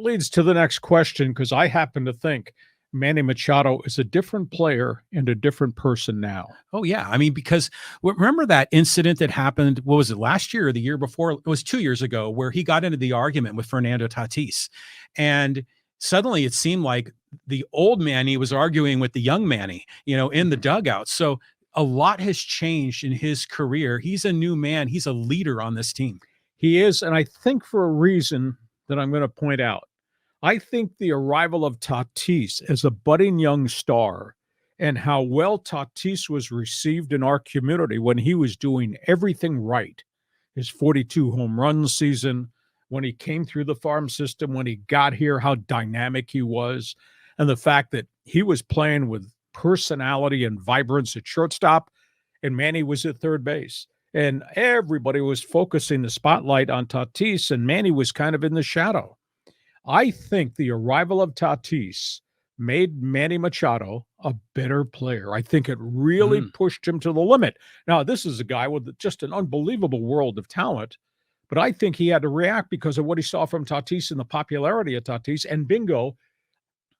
Leads to the next question because I happen to think Manny Machado is a different player and a different person now. Oh yeah, I mean because remember that incident that happened? What was it, last year or the year before? It was 2 years ago, where he got into the argument with Fernando Tatis, and suddenly it seemed like the old Manny was arguing with the young Manny, in the Mhm. dugout. So a lot has changed in his career. He's a new man. He's a leader on this team. He is, and I think for a reason that I'm going to point out. I think the arrival of Tatis as a budding young star and how well Tatis was received in our community when he was doing everything right, his 42 home run season, when he came through the farm system, when he got here, how dynamic he was, and the fact that he was playing with personality and vibrance at shortstop, and Manny was at third base. And everybody was focusing the spotlight on Tatis, and Manny was kind of in the shadow. I think the arrival of Tatis made Manny Machado a better player. I think it really Mm. pushed him to the limit. Now, this is a guy with just an unbelievable world of talent, but I think he had to react because of what he saw from Tatis and the popularity of Tatis. And bingo,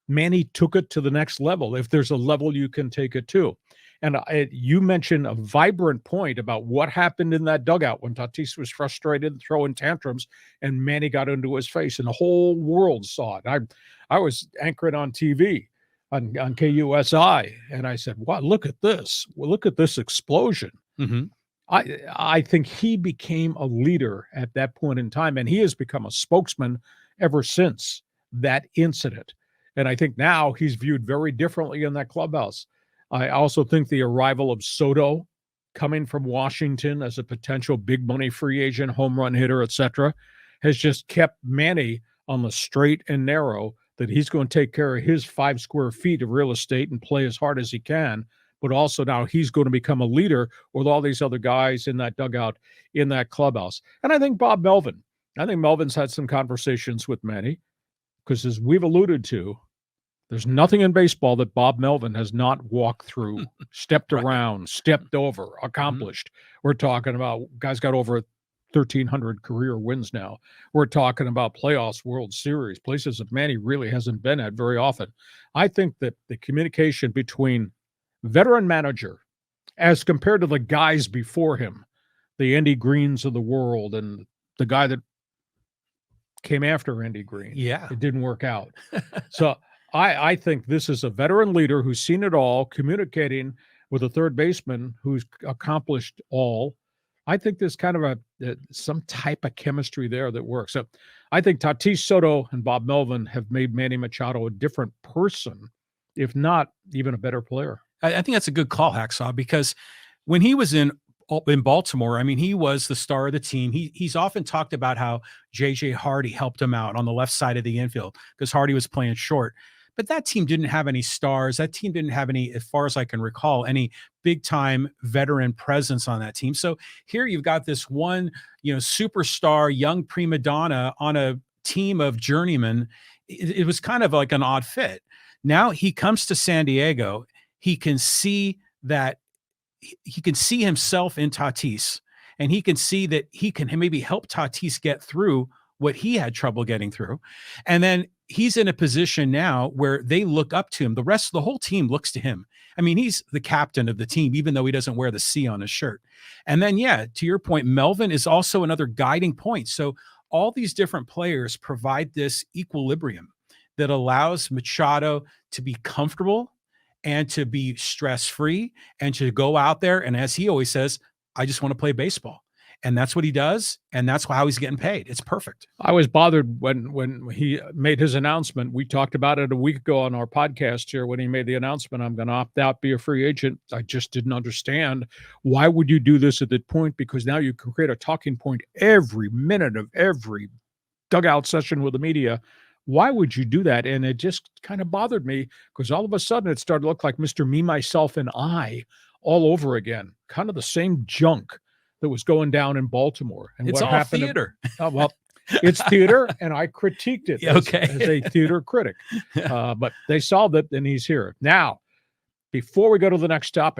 Manny took it to the next level, if there's a level you can take it to. And you mentioned a vibrant point about what happened in that dugout when Tatis was frustrated and throwing tantrums, and Manny got into his face, and the whole world saw it. I was anchoring on TV on KUSI, and I said, "Wow, look at this! Well, look at this explosion!" Hmm. I think he became a leader at that point in time, and he has become a spokesman ever since that incident. And I think now he's viewed very differently in that clubhouse. I also think the arrival of Soto coming from Washington as a potential big money free agent, home run hitter, etc., has just kept Manny on the straight and narrow that he's going to take care of his 5 square feet of real estate and play as hard as he can. But also now he's going to become a leader with all these other guys in that dugout, in that clubhouse. And I think Melvin's had some conversations with Manny because, as we've alluded to, there's nothing in baseball that Bob Melvin has not walked through, stepped Right. around, stepped over, Hmm. accomplished. We're talking about guys got over 1,300 career wins now. We're talking about playoffs, World Series, places that Manny really hasn't been at very often. I think that the communication between veteran manager as compared to the guys before him, the Andy Greens of the world and the guy that came after Andy Green, Yeah. it didn't work out. So I think this is a veteran leader who's seen it all, communicating with a third baseman who's accomplished all. I think there's kind of some type of chemistry there that works. So I think Tatis, Soto, and Bob Melvin have made Manny Machado a different person, if not even a better player. I think that's a good call, Hacksaw, because when he was in Baltimore, I mean, he was the star of the team. He's often talked about how JJ Hardy helped him out on the left side of the infield because Hardy was playing short. But that team didn't have any stars. That team didn't have any, as far as I can recall, any big time veteran presence on that team. So here you've got this one, superstar young prima donna on a team of journeymen. It was kind of like an odd fit. Now he comes to San Diego. He can see that he can see himself in Tatis, and he can see that he can maybe help Tatis get through what he had trouble getting through. And then he's in a position now where they look up to him. The whole team looks to him. I mean, he's the captain of the team, even though he doesn't wear the C on his shirt. And then, yeah, to your point, Melvin is also another guiding point. So all these different players provide this equilibrium that allows Machado to be comfortable and to be stress-free and to go out there. And as he always says, I just want to play baseball. And that's what he does. And that's how he's getting paid. It's perfect. I was bothered when he made his announcement. We talked about it a week ago on our podcast here when he made the announcement, I'm going to opt out, be a free agent. I just didn't understand. Why would you do this at that point? Because now you can create a talking point every minute of every dugout session with the media. Why would you do that? And it just kind of bothered me because all of a sudden it started to look like Mr. Me, Myself, and I all over again. Kind of the same junk that was going down in Baltimore. And It's what all happened? theater. Well, it's theater, and I critiqued it as a theater critic. But they solved it, and he's here. Now, before we go to the next topic,